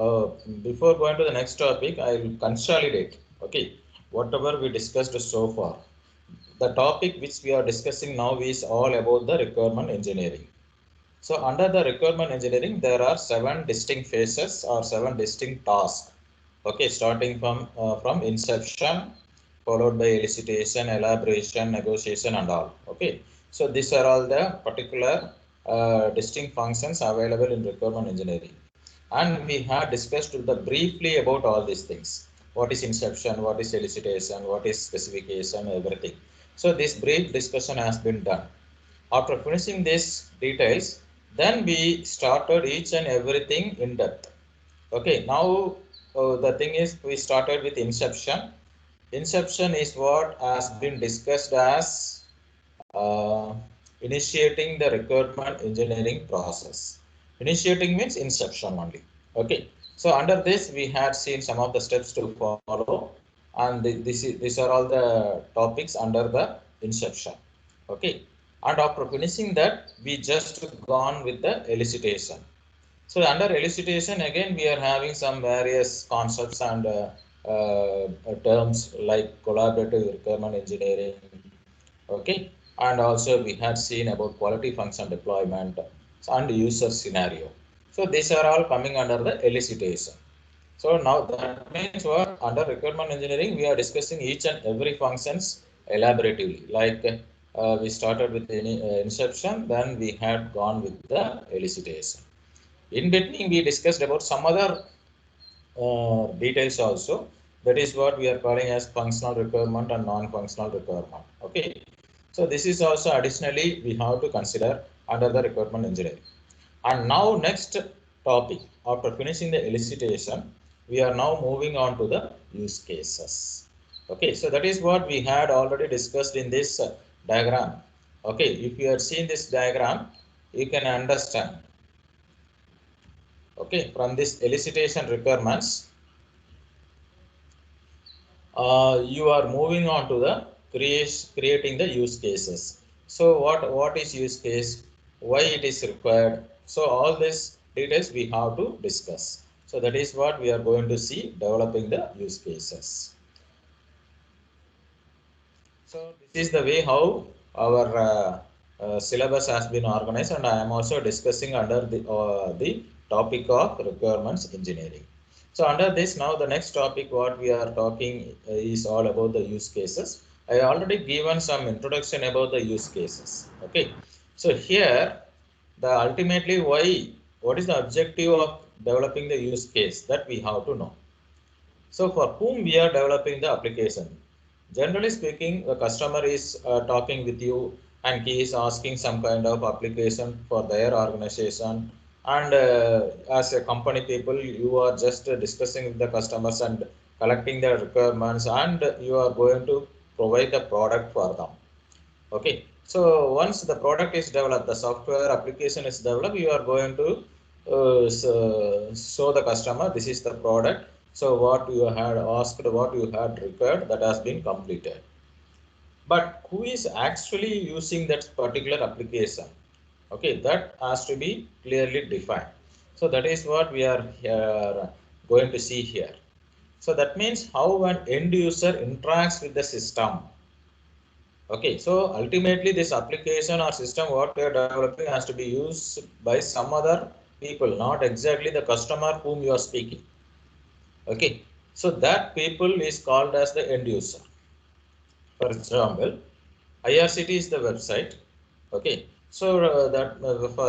uh, before going to the next topic, I will consolidate, okay, whatever we discussed so far. The topic which we are discussing now is all about the requirement engineering. So under the requirement engineering, there are 7 distinct phases or 7 distinct tasks. Okay, starting from inception, followed by elicitation, elaboration, negotiation, and all. Okay, so these are all the particular distinct functions available in requirement engineering, and we have discussed the briefly about all these things. What is inception? What is elicitation? What is specification? Everything. So this brief discussion has been done. After finishing these details, then we started each and everything in depth. Okay, now the thing is we started with inception. Inception is what has been discussed as uh, initiating the requirement engineering process. Initiating means inception only. Okay, so under this we had seen some of the steps to follow, and these are all the topics under the inception. Okay, and after finishing that, we just gone with the elicitation. So under elicitation, again we are having some various concepts and terms like collaborative requirement engineering. Okay, and also we had seen about quality function deployment and user scenario. So these are all coming under the elicitation. So now that means what, under requirement engineering we are discussing each and every functions elaboratively. Like we started with the inception, then we had gone with the elicitation. In between we discussed about some other details also. That is what we are calling as functional requirement and non-functional requirement. Okay, so this is also additionally we have to consider under the requirement engineering. And now next topic, after finishing the elicitation, we are now moving on to the use cases. Okay, so that is what we had already discussed in this diagram. Okay, if you have seen this diagram, you can understand. Okay, from this elicitation requirements, you are moving on to the creating the use cases. So what is use case? Why it is required? So all these details we have to discuss. So that is what we are going to see developing the use cases. So this is the way how our syllabus has been organized, and I am also discussing under the topic of requirements engineering. So under this, now the next topic what we are talking is all about the use cases. I already given some introduction about the use cases. Okay, so here the ultimately what is the objective of developing the use case, that we have to know. So for whom we are developing the application? Generally speaking, the customer is talking with you and he is asking some kind of application for their organization. And as a company people, you are just discussing with the customers and collecting their requirements, and you are going to provide the product for them. Okay, so once the product is developed, the software application is developed, you are going to show the customer this is the product. So what you had asked, what you had required, that has been completed. But who is actually using that particular application? Okay, that has to be clearly defined. So that is what we are going to see here. So that means how an end user interacts with the system. Okay, so ultimately this application or system what we are developing has to be used by some other people, not exactly the customer whom you are speaking. Okay, so that people is called as the end user. For example, IRCT is the website. Okay, so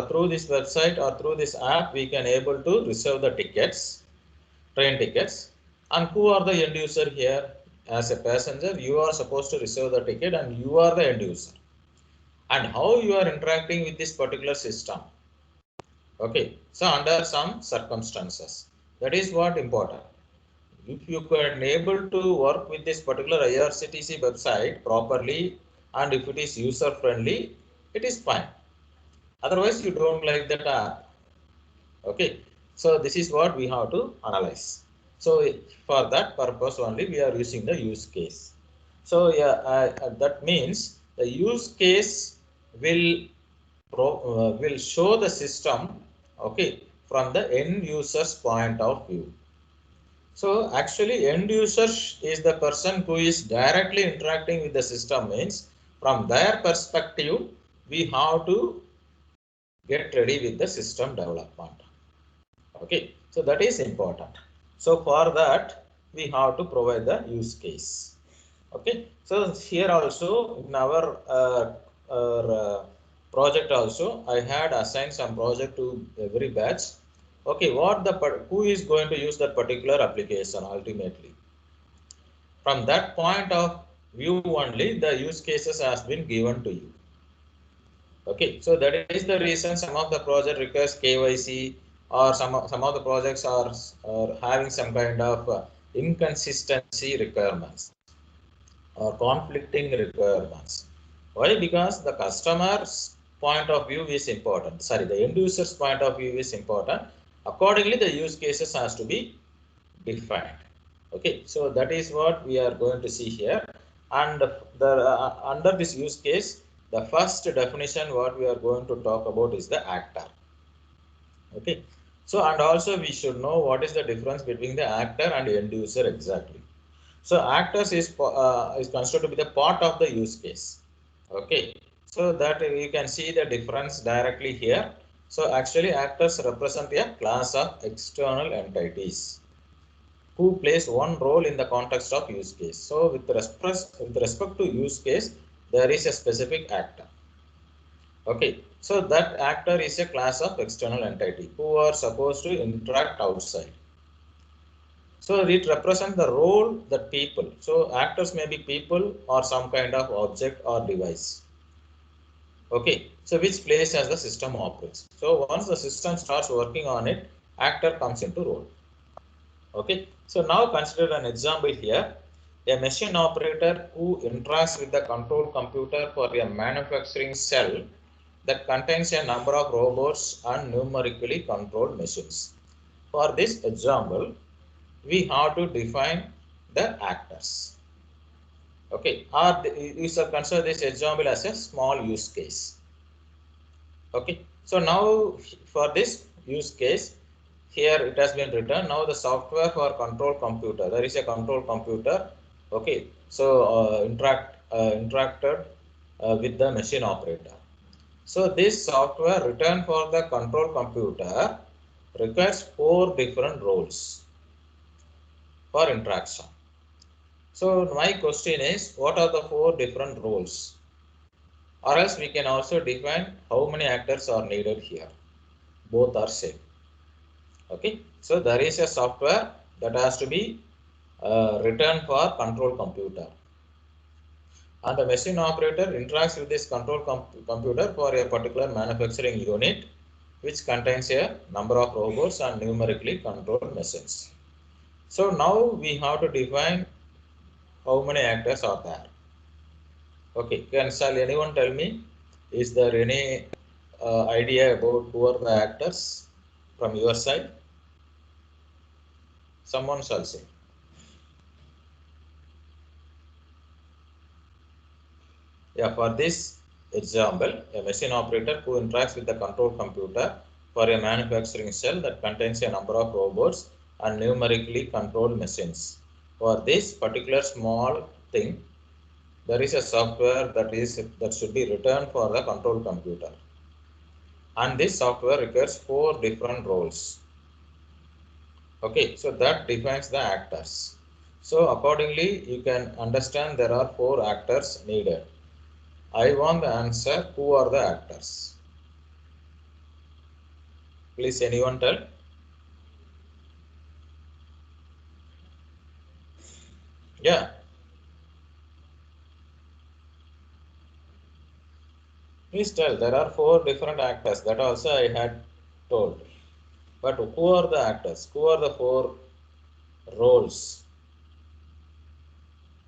through this website or through this app we can able to reserve the tickets, train tickets. And who are the end user here? As a passenger, you are supposed to reserve the ticket and you are the end user. And how you are interacting with this particular system. Okay, so under some circumstances, that is what important. If you can able to work with this particular IRCTC website properly, and if it is user friendly, it is fine. Otherwise, you don't like that app. Okay, so this is what we have to analyze. So for that purpose only we are using the use case. So yeah, that means the use case will will show the system, okay, from the end user's point of view. So actually end user is the person who is directly interacting with the system, means from their perspective we have to get ready with the system development. Okay, so that is important. So for that we have to provide the use case. Okay, so here also in our project also I had assigned some project to every batch. Okay, who is going to use that particular application ultimately? From that point of view only the use cases has been given to you. Okay, so that is the reason some of the project requires KYC, or some of the projects are having some kind of inconsistency requirements or conflicting requirements. Why? Because the customer's point of view is important. Sorry, the end user's point of view is important. Accordingly, the use cases has to be defined. Okay, so that is what we are going to see here. And under this use case, the first definition what we are going to talk about is the actor. Okay, so and also we should know what is the difference between the actor and end user exactly. So actors is considered to be the part of the use case. Okay, so that you can see the difference directly here. So actually actors represent a class of external entities who plays one role in the context of use case. So with respect to use case, there is a specific actor. Okay, so that actor is a class of external entity who are supposed to interact outside. So it represents the role that people. So actors may be people or some kind of object or device. Okay, so which plays as the system operates. So once the system starts working on it, actor comes into role. Okay, so now consider an example here. A machine operator who interacts with the control computer for a manufacturing cell that contains a number of robots and numerically controlled machines. For this example, we have to define the actors. Okay, or you should consider this example as a small use case. Okay, so now for this use case, here it has been written. Now the software for control computer. There is a control computer. Okay, so interacted with the machine operator. So this software written for the control computer requires 4 different roles for interaction. So my question is, what are the 4 different roles? Or else we can also define how many actors are needed here. Both are same. Okay, so there is a software that has to be written for control computer, and the machine operator interacts with this control computer for a particular manufacturing unit which contains a number of robots and numerically controlled machines. So now we have to define how many actors are there. Okay, shall anyone tell me, is there any idea about who are the actors from your side? Someone shall say. Yeah, for this example, a machine operator who interacts with the control computer for a manufacturing cell that contains a number of robots and numerically controlled machines. For this particular small thing, there is a software that should be written for the control computer. And this software requires 4 different roles. Okay, so that defines the actors. So accordingly, you can understand there are 4 actors needed. I want the answer. Who are the actors? Please, anyone tell? Yeah, please tell. There are 4 different actors. That also I had told. But who are the actors? Who are the 4 roles?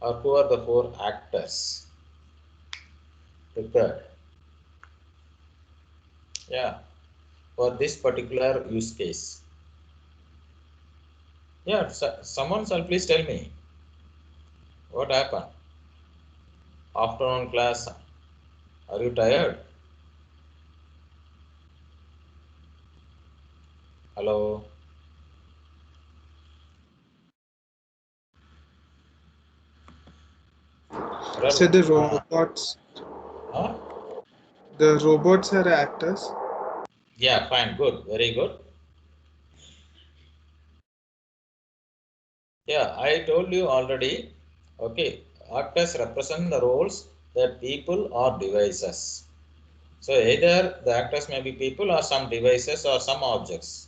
Or who are the 4 actors prepared? Yeah, for this particular use case. Yeah, someone shall please tell me what happened. Afternoon class. Are you tired? Hello. So the robots, Huh? the robots are actors. Yeah, fine, good, very good. Yeah, I told you already. Okay, actors represent the roles that people or devices. So either the actors may be people or some devices or some objects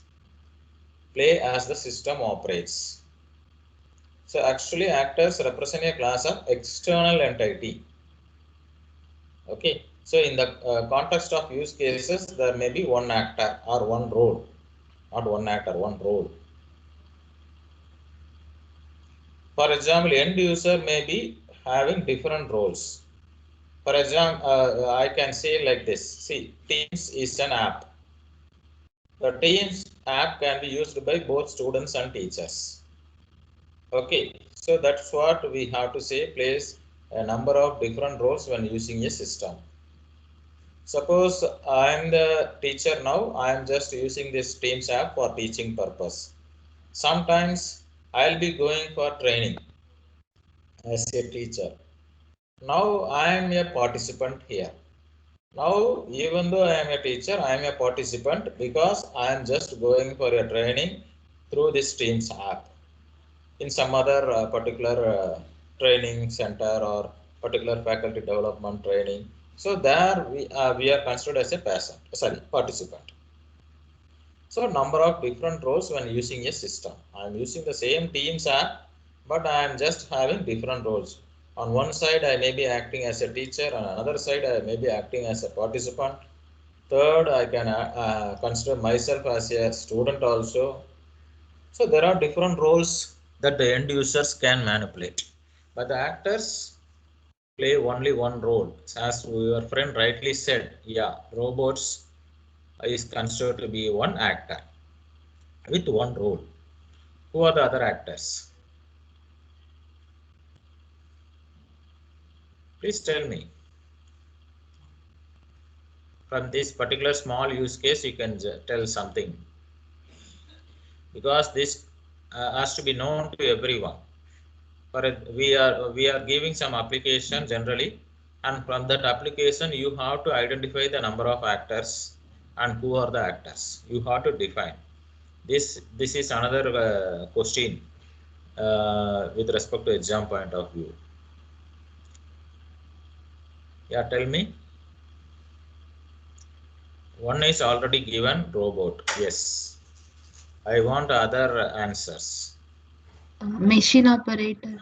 play as the system operates. So actually actors represent a class of external entity. Okay, so in the context of use cases, there may be one actor or one role, not one actor, one role. For example, end user may be having different roles. For example, I can say like this. See, Teams is an app. The Teams app can be used by both students and teachers. Okay, so that's what we have to say plays a number of different roles when using a system. Suppose I am the teacher now, I am just using this Teams app for teaching purpose. Sometimes I'll be going for training as a teacher. Now I am a participant here. Now, even though I am a teacher, I am a participant because I am just going for a training through this Teams app in some other particular training center or particular faculty development training. So there we are considered as a participant. So number of different roles when using a system. I am using the same Teams app, but I am just having different roles. On one side, I may be acting as a teacher. On another side, I may be acting as a participant. Third, I can consider myself as a student also. So there are different roles that the end users can manipulate. But the actors play only one role. As your friend rightly said, yeah, robots is considered to be one actor with one role. Who are the other actors? Please tell me. From this particular small use case, you can tell something. Because this has to be known to everyone. We are giving some application generally, and from that application you have to identify the number of actors and who are the actors. You have to define this is another question with respect to exam point of view. Yeah, tell me. One is already given, robot. Yes, I want other answers. Machine operator.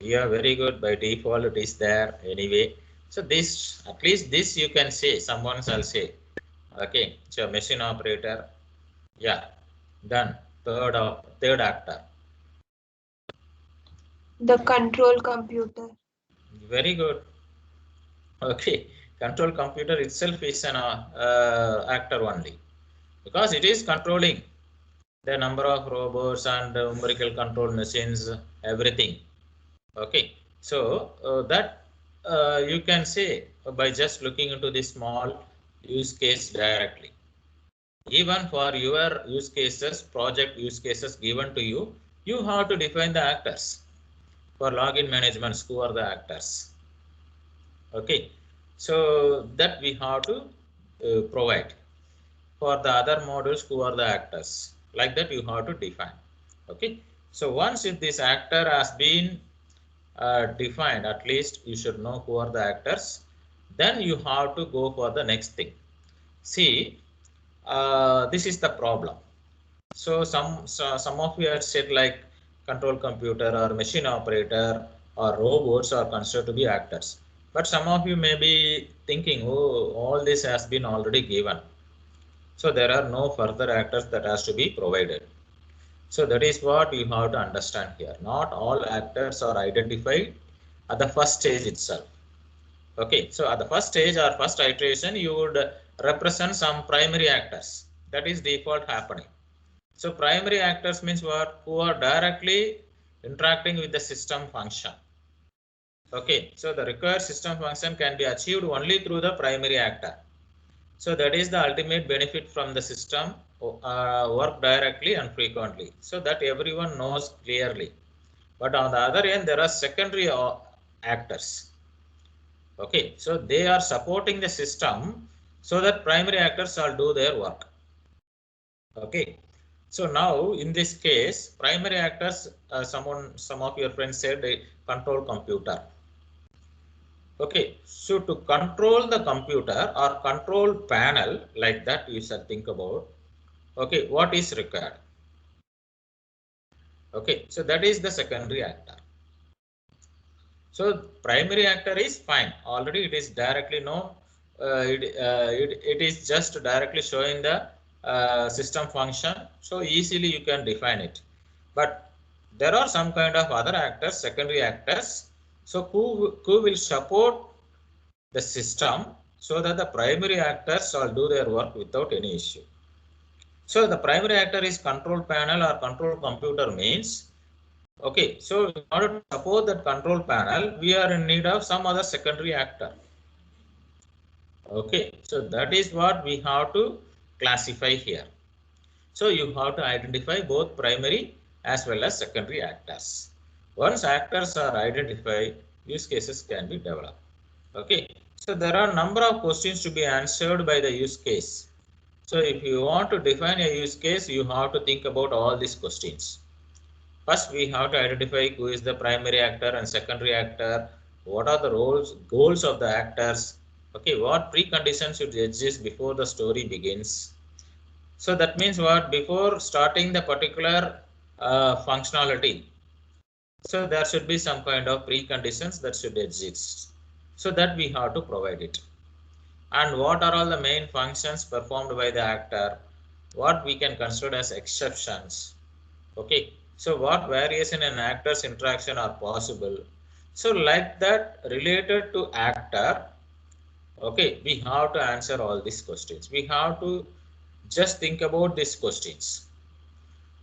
Yeah, very good. By default, it is there anyway. So this, at least this you can say. Someone shall say. Okay. So machine operator. Yeah. Done. Third actor. The control computer. Very good. Okay. Control computer itself is an actor only, because it is controlling the number of robots and numerical control machines, everything. Okay, so that you can say by just looking into this small use case directly. Even for your use cases, project use cases given to you, you have to define the actors. For login management, who are the actors? Okay, so that we have to provide. For the other modules, who are the actors? Like that you have to define. Okay, so once if this actor has been defined, at least you should know who are the actors. Then you have to go for the next thing. See, this is the problem. So some of you have said like control computer or machine operator or robots are considered to be actors. But some of you may be thinking, oh, all this has been already given. So there are no further actors that has to be provided. So that is what you have to understand here. Not all actors are identified at the first stage itself. Okay, so at the first stage or first iteration, you would represent some primary actors. That is default happening. So primary actors means what? Who are directly interacting with the system function. Okay, so the required system function can be achieved only through the primary actor. So that is the ultimate benefit from the system work directly and frequently, so that everyone knows clearly. But on the other end, there are secondary actors. Okay, so they are supporting the system so that primary actors all do their work. Okay, so now in this case, primary actors, some of your friends said a control computer. Okay, so to control the computer or control panel like that, you should think about, okay, what is required? Okay, so that is the secondary actor. So primary actor is fine. Already it is directly known. It is just directly showing the system function. So easily you can define it. But there are some kind of other actors, secondary actors. So who will support the system so that the primary actors all do their work without any issue. So the primary actor is control panel or control computer means, okay, so in order to support that control panel, we are in need of some other secondary actor. Okay, so that is what we have to classify here. So you have to identify both primary as well as secondary actors. Once actors are identified, use cases can be developed. Okay, so there are a number of questions to be answered by the use case. So if you want to define a use case, you have to think about all these questions. First, we have to identify who is the primary actor and secondary actor. What are the goals of the actors? Okay, what preconditions should exist before the story begins? So that means what? Before starting the particular functionality, so there should be some kind of preconditions that should exist. So that we have to provide it. And what are all the main functions performed by the actor? What we can consider as exceptions? Okay, so what variation in actors interaction are possible? So like that, related to actor, okay, we have to answer all these questions. We have to just think about these questions.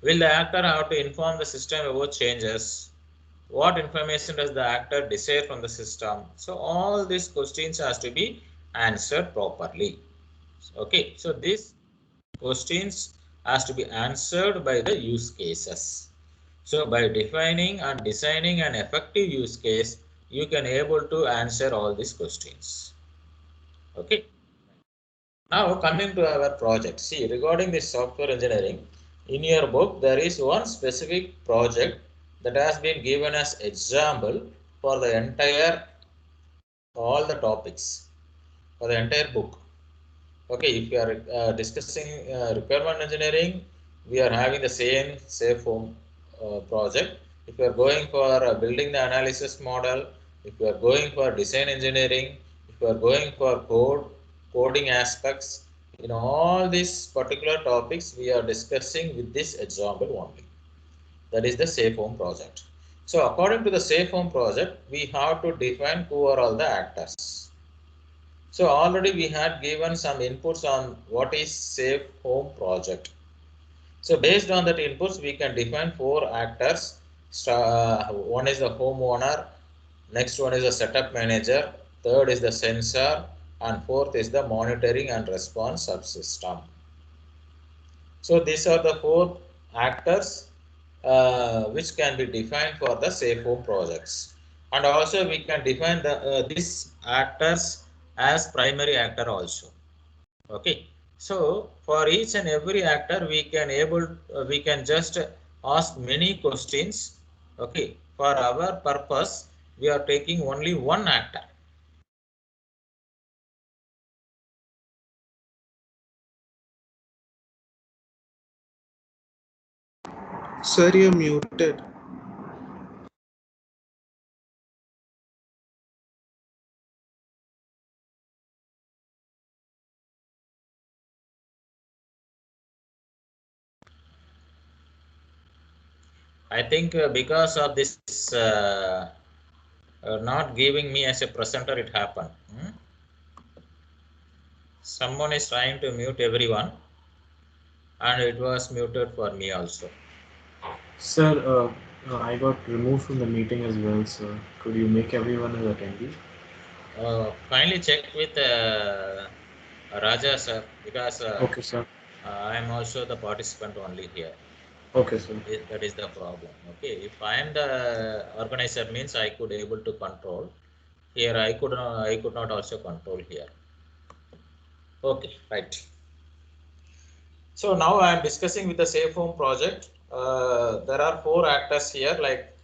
Will the actor have to inform the system about changes? What information does the actor desire from the system? So all these questions has to be answered properly. Okay, so these questions has to be answered by the use cases. So by defining and designing an effective use case, you can able to answer all these questions. Okay. Now coming to our project. See, regarding this software engineering, in your book there is one specific project that has been given as example for the entire all the topics for the entire book. Okay, if you are discussing requirement engineering, we are having the same safe home project. If you are going for building the analysis model, if you are going for design engineering, if you are going for coding aspects, in all these particular topics, we are discussing with this example only. That is the safe home project. So according to the safe home project, we have to define who are all the actors. So already we had given some inputs on what is safe home project. So based on that inputs, we can define 4 actors. One is the homeowner, next one is the setup manager, third is the sensor, and fourth is the monitoring and response subsystem. So these are the 4 actors which can be defined for the safe home projects. And also we can define these actors as primary actor also. Okay, so for each and every actor we can just ask many questions. Okay, for our purpose we are taking only one actor. Sir, you're muted. I think because of this not giving me as a presenter, it happened. Someone is trying to mute everyone, and it was muted for me also. Sir, I got removed from the meeting as well, sir. Could you make everyone as attendee? Kindly check with Raja sir, because Okay, sir. I am also the participant only here. Okay, sir. That is the problem. Okay, if I am the organizer means I could able to control. Here I could not also control here. Okay, right. So now I am discussing with the Safe Home project. There are 4 actors here like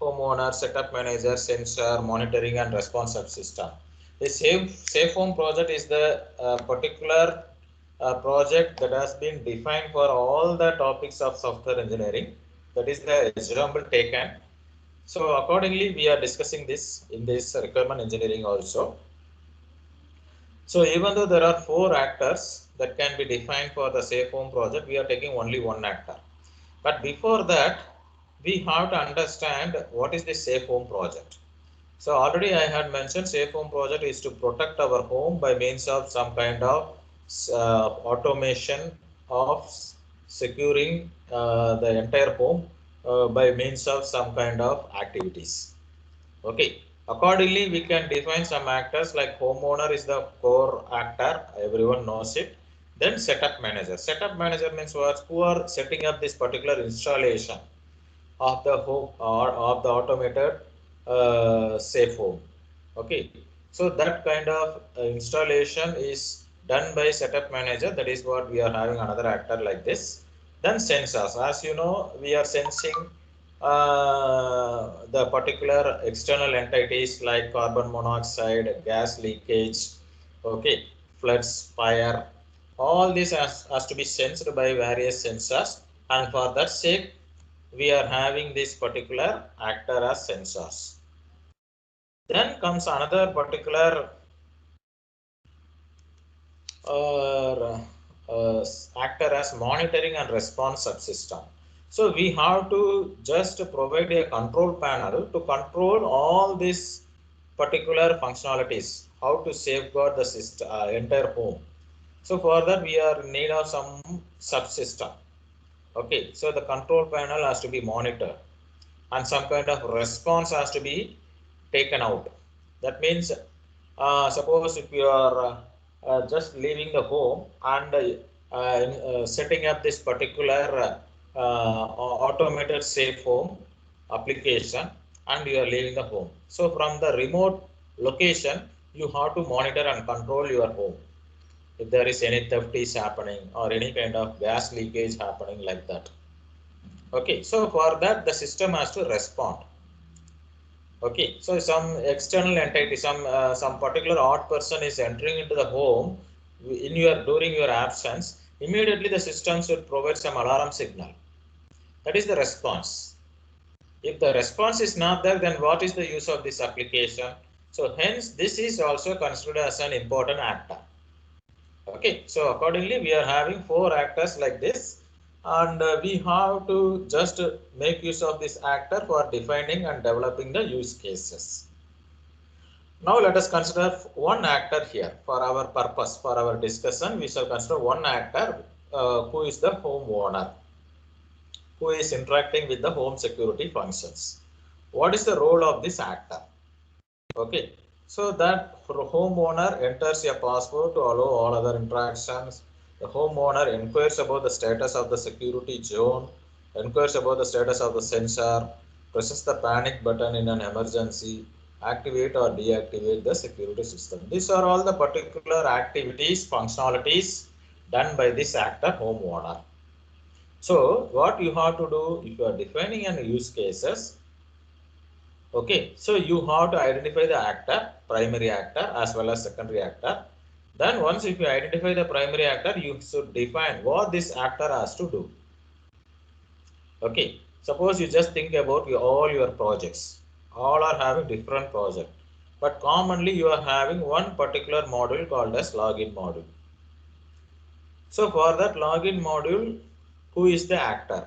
homeowner, setup manager, sensor, monitoring and response subsystem. The Safe Home project is the particular project that has been defined for all the topics of software engineering. That is the example taken. So accordingly, we are discussing this in this requirement engineering also. So even though there are 4 actors that can be defined for the Safe Home project, we are taking only 1 actor. But before that, we have to understand what is the Safe Home project. So already I had mentioned Safe Home project is to protect our home by means of some kind of automation of securing the entire home by means of some kind of activities. Okay. Accordingly, we can define some actors like homeowner is the core actor. Everyone knows it. Then setup manager. Setup manager means what? Who are setting up this particular installation of the home or of the automated safe home. Okay. So that kind of installation is done by setup manager. That is what we are having another actor like this. Then sensors. As you know, we are sensing the particular external entities like carbon monoxide, gas leakage, okay, floods, fire. All this has to be sensed by various sensors, and for that sake, we are having this particular actor as sensors. Then comes another particular uh, actor as monitoring and response subsystem. So we have to just provide a control panel to control all these particular functionalities, how to safeguard the system, entire home. So for that we are in need of some subsystem. Okay, so the control panel has to be monitored and some kind of response has to be taken out. That means, suppose if you are just leaving the home and setting up this particular automated safe home application and you are leaving the home. So from the remote location, you have to monitor and control your home. If there is any theft is happening or any kind of gas leakage happening like that. Okay, so for that the system has to respond. Okay, so some external entity, some particular odd person is entering into the home in your during your absence. Immediately the system should provide some alarm signal. That is the response. If the response is not there, then what is the use of this application? So hence this is also considered as an important actor. Okay, so accordingly we are having 4 actors like this, and we have to just make use of this actor for defining and developing the use cases. Now let us consider one actor here for our purpose, for our discussion. We shall consider one actor who is the homeowner, who is interacting with the home security functions. What is the role of this actor? Okay, so that homeowner enters a password to allow all other interactions. The homeowner inquires about the status of the security zone, inquires about the status of the sensor, presses the panic button in an emergency, activate or deactivate the security system. These are all the particular activities, functionalities done by this actor homeowner. So what you have to do if you are defining any use cases, okay, so you have to identify the actor, primary actor as well as secondary actor. Then once if you identify the primary actor, you should define what this actor has to do. Okay, suppose you just think about all your projects. All are having different project, but commonly you are having one particular module called as login module. So for that login module, who is the actor?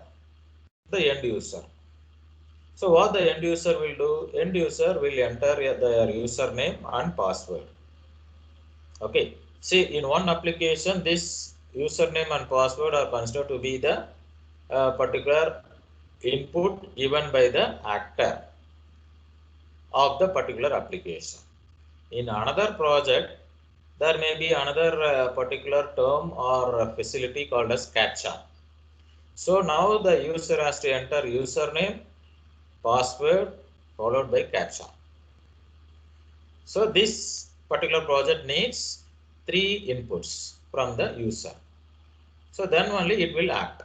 The end user. So what the end user will do? End user will enter their username and password. Okay. See, in one application, this username and password are considered to be the particular input given by the actor of the particular application. In another project, there may be another particular term or facility called as CAPTCHA. So now the user has to enter username, password, followed by CAPTCHA. So this particular project needs 3 inputs from the user. So then only it will act.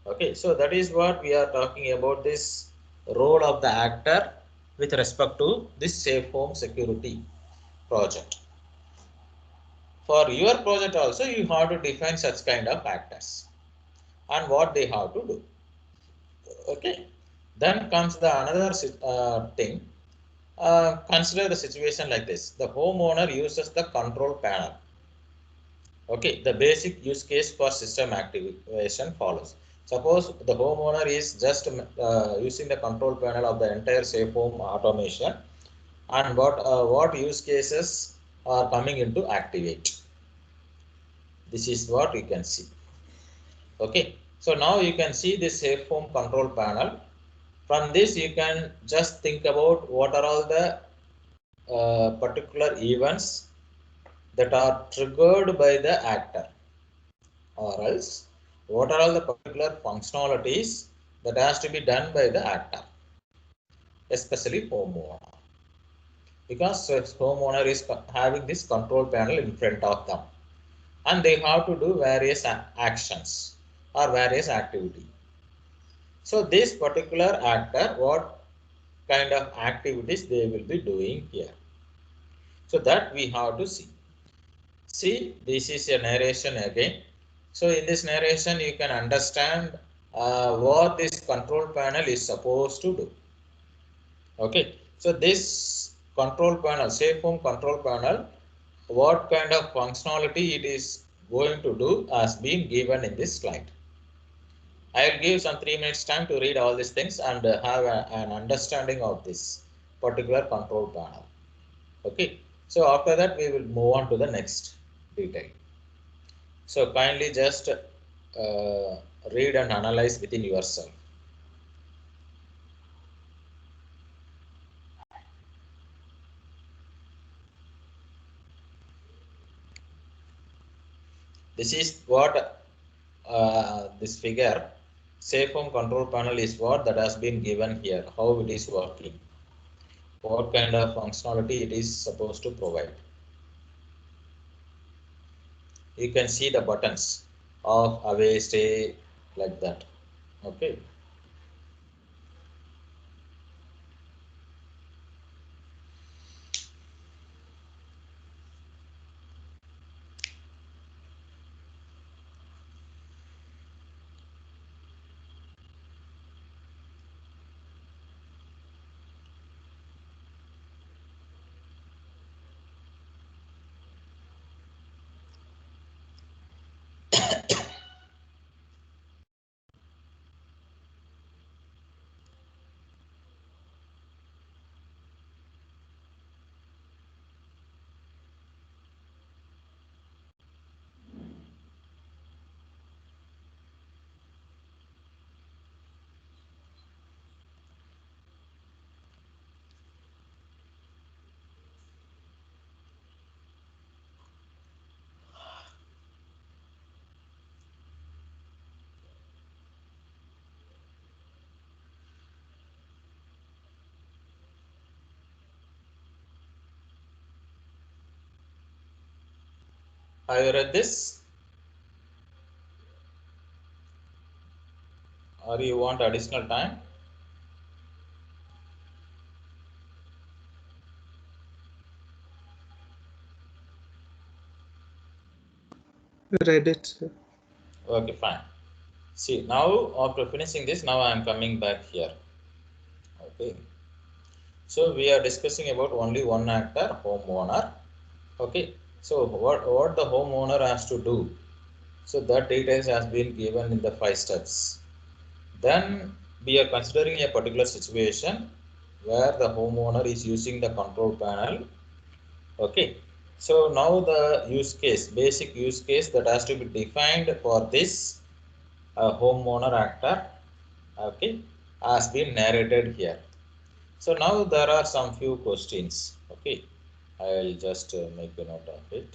Okay, so that is what we are talking about, this role of the actor with respect to this safe home security project. For your project also, you have to define such kind of actors and what they have to do. Okay, then comes the another thing. Consider the situation like this. The homeowner uses the control panel. Okay, the basic use case for system activation follows. Suppose the homeowner is just using the control panel of the entire safe home automation, and what use cases are coming into activate. This is what you can see. Okay, so now you can see this safe home control panel. From this, you can just think about what are all the particular events that are triggered by the actor, or else what are all the particular functionalities that has to be done by the actor, especially homeowner, because homeowner is having this control panel in front of them and they have to do various actions or various activity. So this particular actor, what kind of activities they will be doing here, so that we have to see. See, this is a narration again. So in this narration, you can understand what this control panel is supposed to do. Okay, so this control panel, safe home control panel, what kind of functionality it is going to do has been given in this slide. I will give some 3 minutes time to read all these things and have an understanding of this particular control panel. Okay, so after that we will move on to the next detail. So kindly just read and analyze within yourself. This is what this figure, safe home control panel, is what that has been given here, how it is working, what kind of functionality it is supposed to provide. You can see the buttons of away, stay, like that. Okay. Have you read this? Or you want additional time? Read it, sir. Okay, fine. See, now after finishing this, now I am coming back here. Okay. So we are discussing about only one actor, homeowner. Okay. So what the homeowner has to do? So that details has been given in the 5 steps. Then we are considering a particular situation where the homeowner is using the control panel. Okay. So now the use case, basic use case that has to be defined for this homeowner actor, okay, has been narrated here. So now there are some few questions. Okay, I'll just make a note of it.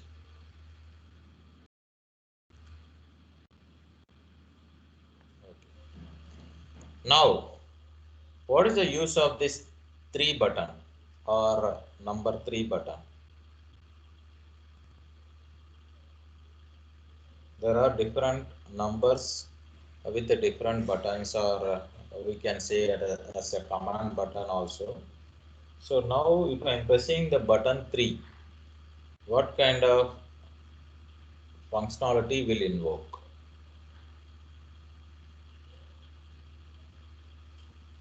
Okay. Now, what is the use of this 3 button or number 3 button? There are different numbers with the different buttons, or we can say as a command button also. So now if I am pressing the button 3, what kind of functionality will invoke?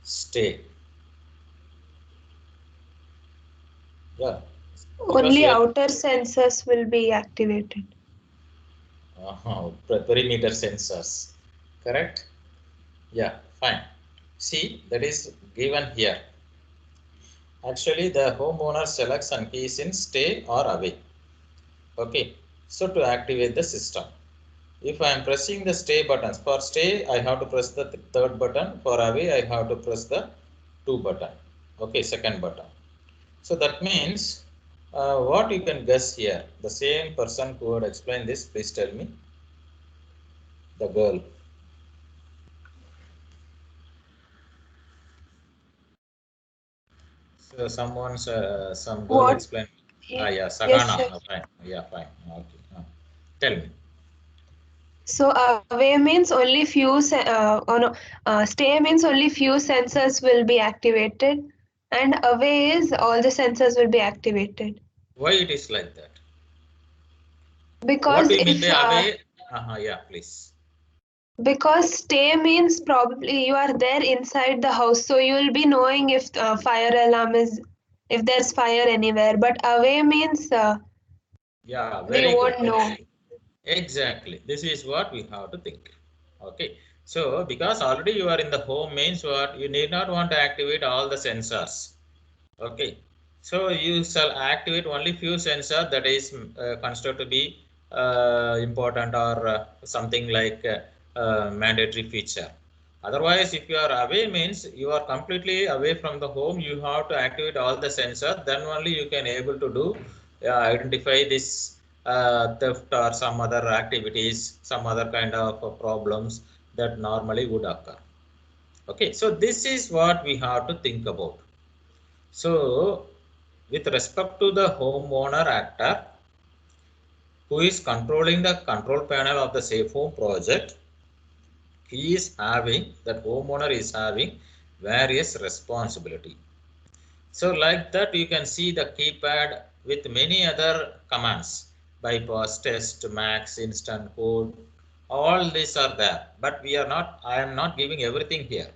Stay. Yeah. Only We are outer sensors will be activated. perimeter sensors. Correct? Yeah, fine. See, that is given here. Actually, the homeowner selects and keys in stay or away. Okay. So to activate the system, if I am pressing the stay buttons, for stay I have to press the third button, for away I have to press the 2 button. Okay, second button. So that means what you can guess here, the same person who would explain this, please tell me. The girl. So someone's some girl What? explained. Ah, Yes, yeah, yes, Sagana. sir. Fine. Yeah, fine. Okay. Tell me. So away means only few. Oh no, stay means only few sensors will be activated, and away is all the sensors will be activated. Why it is like that? What Because do you mean if by away? Yeah, please. because stay means probably you are there inside the house, so you will be knowing if fire alarm is, if there's fire anywhere. But away means Yeah, we very good. won't know. Exactly. This is what we have to think. Okay. So because already you are in the home means what you need not want to activate all the sensors. Okay. So you shall activate only few sensors that is considered to be important or something like mandatory feature. Otherwise, if you are away means you are completely away from the home, you have to activate all the sensors. Then only you can able to do identify this theft or some other activities, some other kind of problems that normally would occur. Okay, so this is what we have to think about. So, with respect to the homeowner actor who is controlling the control panel of the safe home project, he is having, that homeowner is having various responsibility. So like that you can see the keypad with many other commands, bypass, test, max, instant code, all these are there, but I am not giving everything here.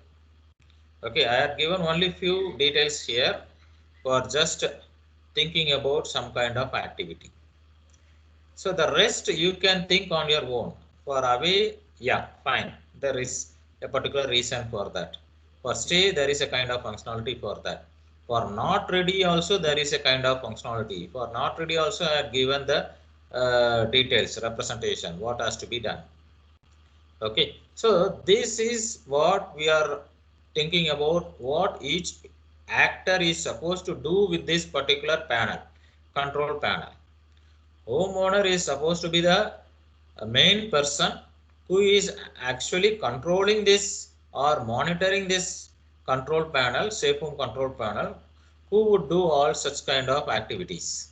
Okay, I have given only few details here for just thinking about some kind of activity. So the rest you can think on your own. For away, yeah, fine. There is a particular reason for that. For stay, there is a kind of functionality for that. For not ready also, there is a kind of functionality. For not ready also, I have given the details, representation, what has to be done. Okay, so this is what we are thinking about, what each actor is supposed to do with this particular panel, control panel. Homeowner is supposed to be the main person who is actually controlling this or monitoring this control panel, safe home control panel, who would do all such kind of activities.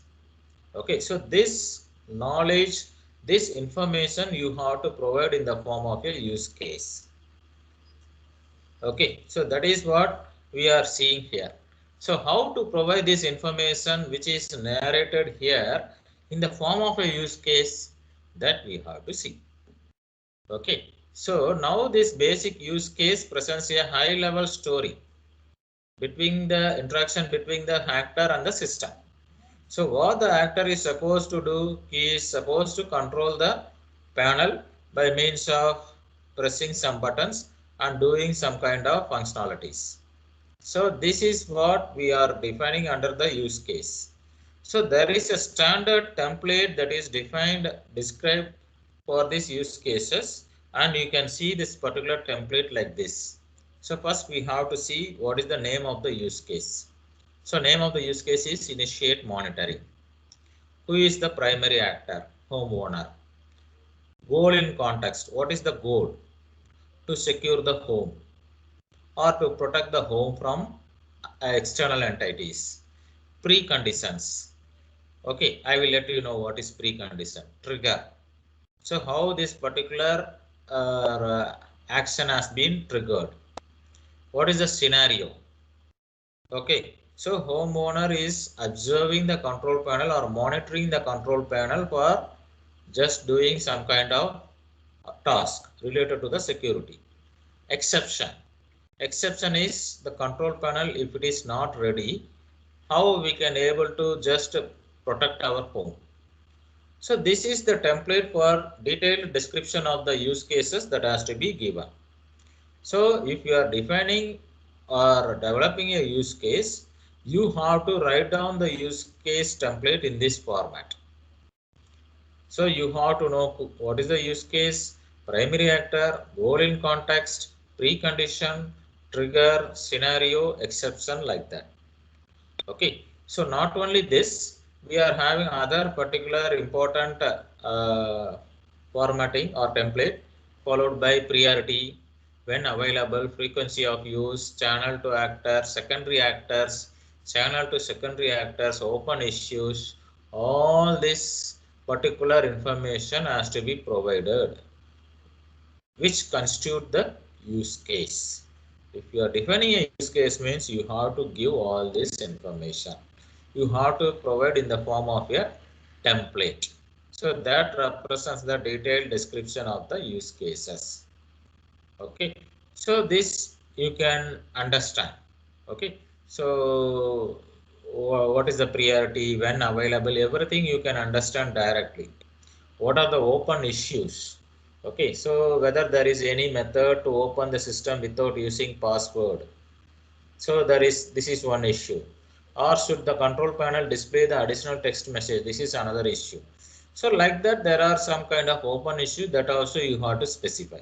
Okay, so this knowledge, this information you have to provide in the form of a use case. Okay, so that is what we are seeing here. So how to provide this information which is narrated here in the form of a use case, that we have to see. Okay, so now this basic use case presents a high level story between the interaction between the actor and the system. So what the actor is supposed to do, he is supposed to control the panel by means of pressing some buttons and doing some kind of functionalities. So this is what we are defining under the use case. So there is a standard template that is described for these use cases, and you can see this particular template like this. So first we have to see what is the name of the use case. So name of the use case is initiate monitoring. Who is the primary actor? Homeowner. Goal in context. What is the goal? To secure the home or to protect the home from external entities. Preconditions. Okay, I will let you know what is precondition. Trigger. So how this particular action has been triggered. What is the scenario? Okay, so homeowner is observing the control panel or monitoring the control panel for just doing some kind of task related to the security. Exception. Exception is the control panel, if it is not ready, how we can able to just protect our home. So this is the template for detailed description of the use cases that has to be given. So if you are defining or developing a use case, you have to write down the use case template in this format. So you have to know what is the use case, primary actor, goal in context, precondition, trigger, scenario, exception, like that. Okay, so not only this, we are having other particular important formatting or template, followed by priority, when available, frequency of use, channel to actor, secondary actors, channel to secondary actors, open issues. All this particular information has to be provided, which constitute the use case. If you are defining a use case, means you have to give all this information. You have to provide in the form of a template. So that represents the detailed description of the use cases. Okay, so this you can understand. Okay, so what is the priority, when available, everything you can understand directly. What are the open issues? Okay, so whether there is any method to open the system without using password. So this is one issue. Or should the control panel display the additional text message? This is another issue. So like that, there are some kind of open issue that also you have to specify.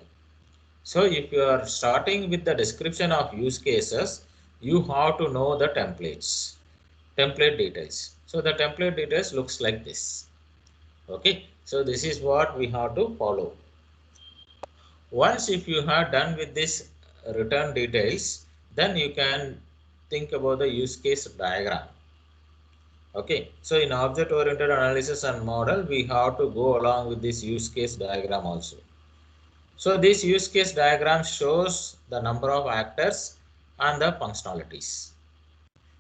So if you are starting with the description of use cases, you have to know the template details. So the template details looks like this. Okay, so this is what we have to follow. Once if you have done with this return details, then you can think about the use case diagram. Okay, so in object oriented analysis and model, we have to go along with this use case diagram also. So this use case diagram shows the number of actors and the functionalities.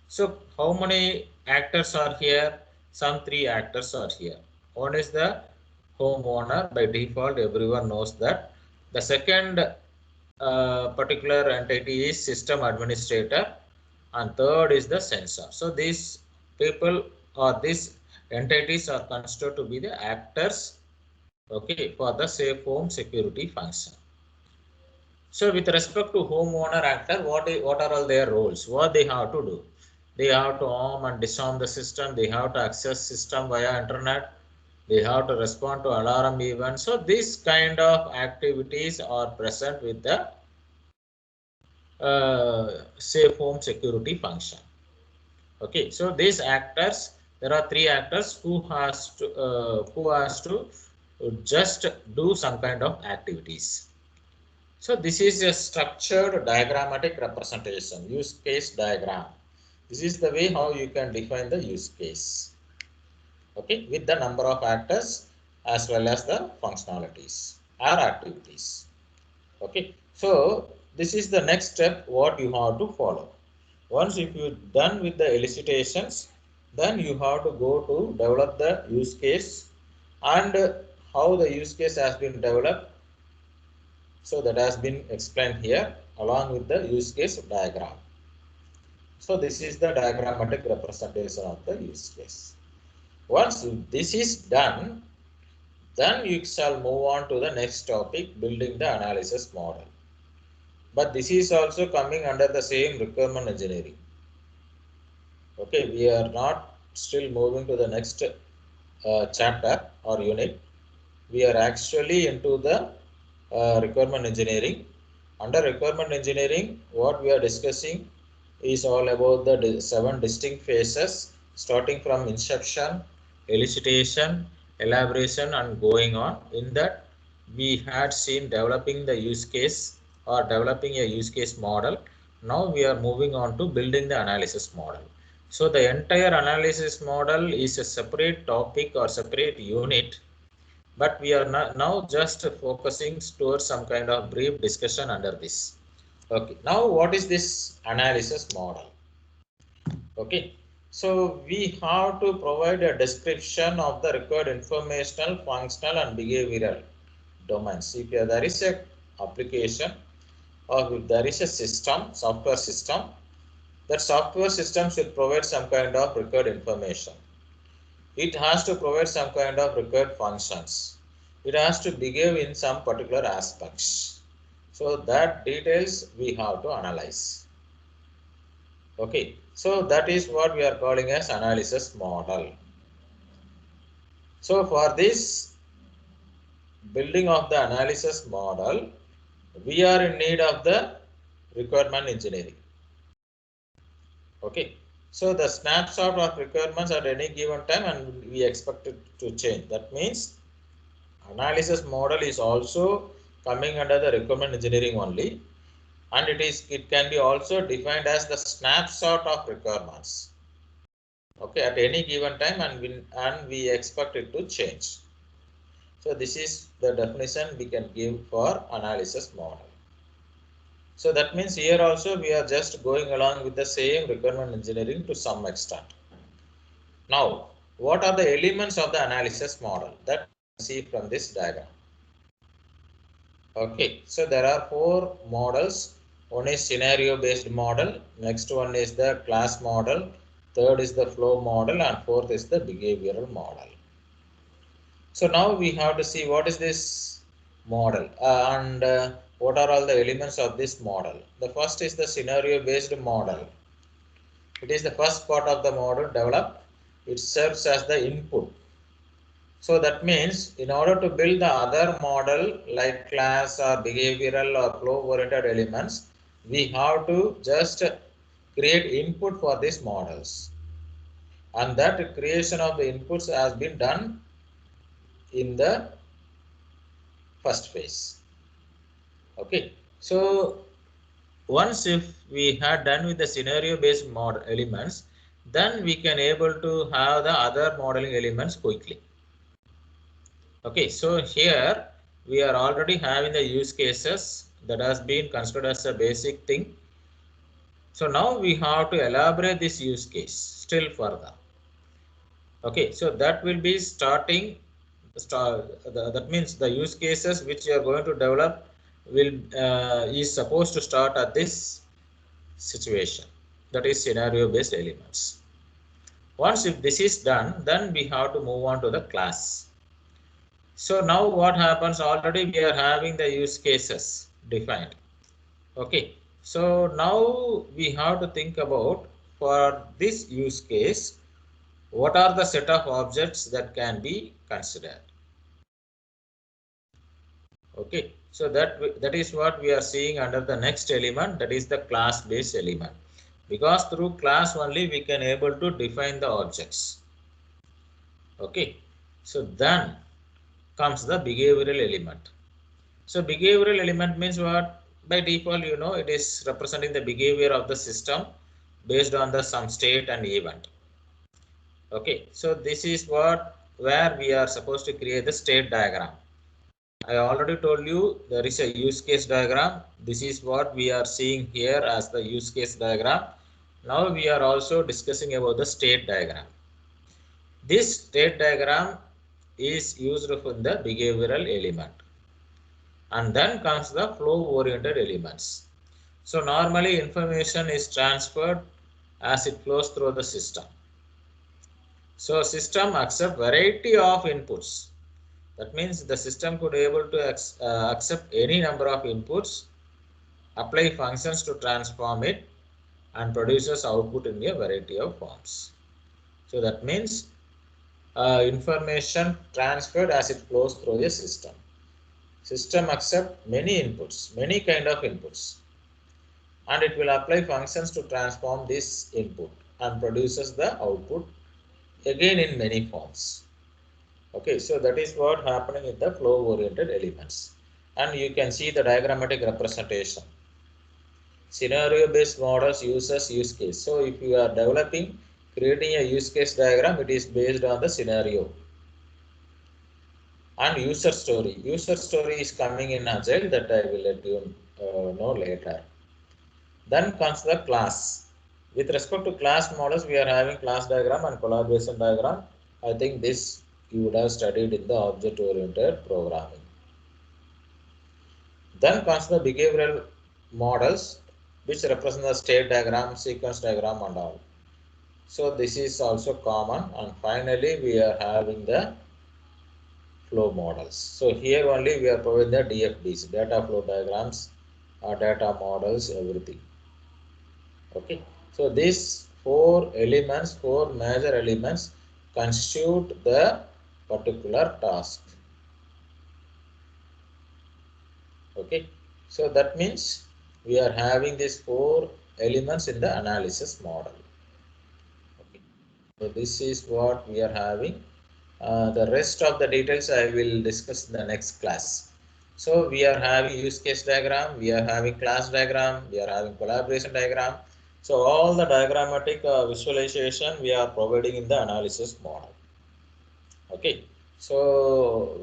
So how many actors are here? Some 3 actors are here. One is the homeowner. By default, everyone knows that. The second particular entity is system administrator, and third is the sensor. So these people or these entities are considered to be the actors, okay, for the safe home security function. So with respect to homeowner actor, what are all their roles? What they have to do? They have to arm and disarm the system. They have to access system via internet. They have to respond to alarm events. So this kind of activities are present with the safe home security function. Okay, so these actors, there are 3 actors who has to just do some kind of activities. So this is a structured diagrammatic representation, use case diagram. This is the way how you can define the use case. Okay, with the number of actors as well as the functionalities or activities. Okay, so this is the next step what you have to follow. Once if you done with the elicitations, then you have to go to develop the use case and how the use case has been developed. So that has been explained here along with the use case diagram. So this is the diagrammatic representation of the use case. Once this is done, then you shall move on to the next topic, building the analysis model. But this is also coming under the same requirement engineering. Okay, we are not still moving to the next chapter or unit. We are actually into the requirement engineering. Under requirement engineering, what we are discussing is all about the 7 distinct phases, starting from inception, elicitation, elaboration, and going on. In that, we had seen developing the use case or developing a use case model. Now we are moving on to building the analysis model. So the entire analysis model is a separate topic or separate unit, but we are now just focusing towards some kind of brief discussion under this. Okay, now what is this analysis model? Okay, so we have to provide a description of the required informational, functional, and behavioral domains. If there is a application or if there is a system, software system, that software system should provide some kind of required information. It has to provide some kind of required functions. It has to behave in some particular aspects. So that details we have to analyze. Okay, so that is what we are calling as analysis model. So for this building of the analysis model, we are in need of the requirement engineering. Okay, so the snapshot of requirements at any given time and we expect it to change. That means analysis model is also coming under the requirement engineering only, and it can be also defined as the snapshot of requirements. Okay, at any given time and we expect it to change. So this is the definition we can give for analysis model. So that means here also we are just going along with the same requirement engineering to some extent. Now, what are the elements of the analysis model that you see from this diagram? Okay, so there are 4 models. One is scenario based model, next one is the class model, third is the flow model, and fourth is the behavioral model. So now we have to see what is this model and what are all the elements of this model. The first is the scenario based model. It is the first part of the model developed. It serves as the input. So that means in order to build the other model like class or behavioral or flow oriented elements, we have to just create input for these models. And that creation of the inputs has been done in the first phase. Okay, so once if we had done with the scenario based model elements, then we can able to have the other modeling elements quickly. Okay, so here we are already having the use cases that has been considered as a basic thing. So now we have to elaborate this use case still further. Okay, so that will be starting. That means the use cases which you are going to develop will is supposed to start at this situation, that is scenario based elements. Once if this is done, then we have to move on to the class. So now what happens, already we are having the use cases defined. Okay, so now we have to think about for this use case, what are the set of objects that can be considered. Okay, so that is what we are seeing under the next element, that is the class based element, because through class only we can able to define the objects. Okay, so then comes the behavioral element. So behavioral element means what? By default, you know, it is representing the behavior of the system based on the some state and event. Okay, so this is where we are supposed to create the state diagram. I already told you there is a use case diagram. This is what we are seeing here as the use case diagram. Now we are also discussing about the state diagram. This state diagram is used for the behavioral element. And then comes the flow oriented elements. So normally information is transferred as it flows through the system. So system accept variety of inputs. That means the system could able to accept any number of inputs, apply functions to transform it, and produces output in a variety of forms. So that means information transferred as it flows through the system. System accept many inputs, many kind of inputs, and it will apply functions to transform this input and produces the output again in many forms. Okay, so that is what happening in the flow oriented elements, and you can see the diagrammatic representation. Scenario based models uses use case. So if you are developing, creating a use case diagram, it is based on the scenario. And user story. User story is coming in Agile, that I will let you know later. Then comes the class. With respect to class models, we are having class diagram and collaboration diagram. I think this you would have studied in the object oriented programming. Then comes the behavioral models, which represent the state diagram, sequence diagram and all. So this is also common. And finally, we are having the flow models. So here only we are providing the DFDs, data flow diagrams, data models, everything. Okay. So these four major elements constitute the particular task. Okay. So that means we are having these four elements in the analysis model. Okay. So this is what we are having. The rest of the details I will discuss in the next class. So we are having use case diagram, we are having class diagram, we are having collaboration diagram. So all the diagrammatic visualization we are providing in the analysis model. Okay. So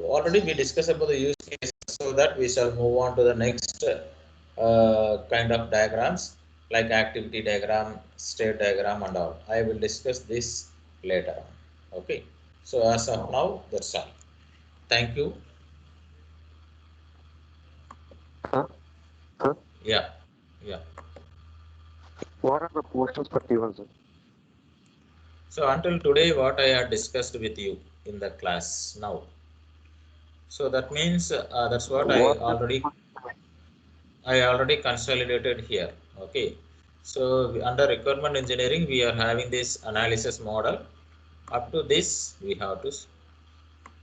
already we discussed about the use case, so that we shall move on to the next kind of diagrams like activity diagram, state diagram and all. I will discuss this later on. Okay. So as of now, that's all. Thank you. Huh? Huh? Yeah. Yeah. What are the questions for T1, sir? So until today, what I had discussed with you in the class now. So that means that's what What I already consolidated here. Okay. So under requirement engineering, we are having this analysis model. Up to this, we have to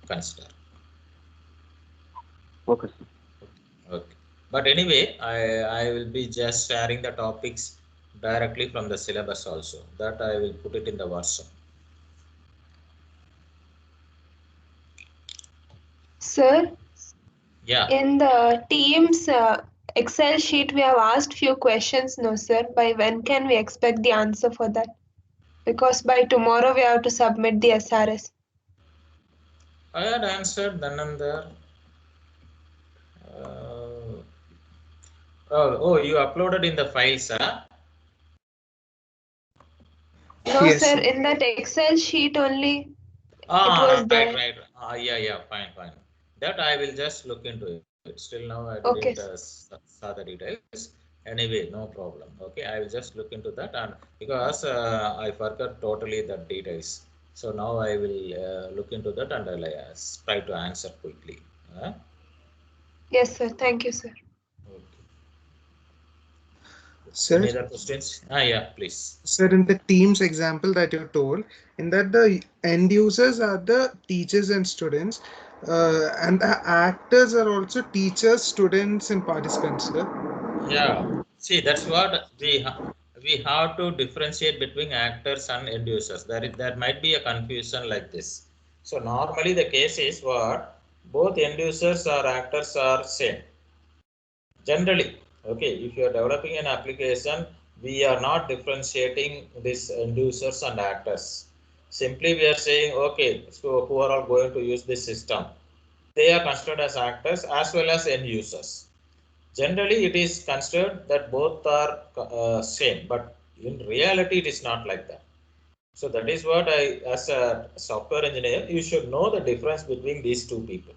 consider. Okay, sir. Okay. But anyway, I will be just sharing the topics directly from the syllabus also. That I will put it in the workshop. Sir, Yeah. in the Teams Excel sheet, we have asked few questions, no, sir. By when can we expect the answer for that? Because by tomorrow we have to submit the SRS. I had answered then and there. Oh, you uploaded in the files, huh? No, Yes, sir, sir. in that Excel sheet only it Ah, was right, there. right. Yeah, fine. That I will just look into it. Still now I Okay, didn't saw the details. Anyway, no problem. Okay, I will just look into that, and because I forgot totally the details. So now I will look into that and I'll try to answer quickly. Huh? yes, sir. Thank you, sir. Okay. Sir, Any other questions? Yeah, please. sir, in the Teams example that you told, in that the end users are the teachers and students, and the actors are also teachers, students, and participants, sir. Yeah, see, that's what we have to differentiate between actors and end users. There might be a confusion like this. So normally the case is what both end users or actors are same. Generally, okay, if you are developing an application, we are not differentiating these end users and actors. Simply we are saying, okay, so who are all going to use this system? They are considered as actors as well as end users. Generally, it is considered that both are same, but in reality, it is not like that. So that is what as a software engineer, you should know the difference between these two people.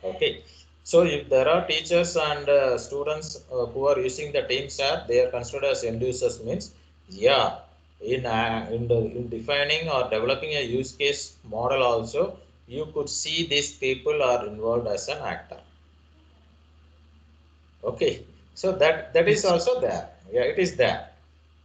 Okay. So if there are teachers and students who are using the Teams app, they are considered as end users. Means, yeah, in defining or developing a use case model also, you could see these people are involved as an actor. Okay, so that is Yes. also there. Yeah, it is there.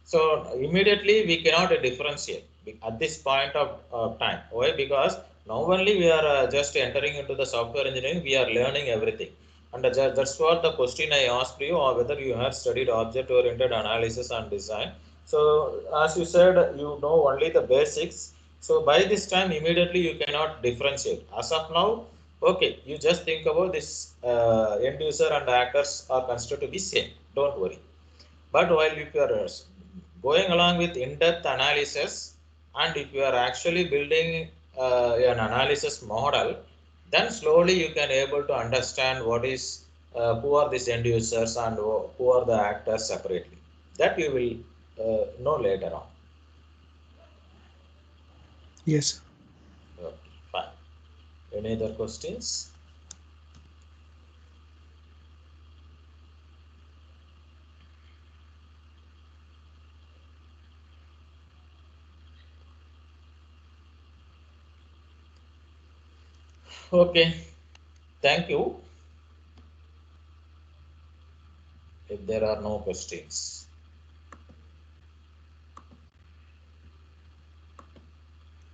So immediately we cannot differentiate at this point of time. Why? Because now only we are just entering into the software engineering. We are learning everything, and that's what the question I asked you, or whether you have studied object-oriented analysis and design. So as you said, you know only the basics. So by this time, immediately you cannot differentiate. As of now, okay, you just think about this end user and actors are considered to be same. Don't worry. But while if you are going along with in-depth analysis, and if you are actually building an analysis model, then slowly you can able to understand what is who are these end users and who are the actors separately. That you will know later on. Yes. Okay, fine. Any other questions? Okay, thank you. If there are no questions.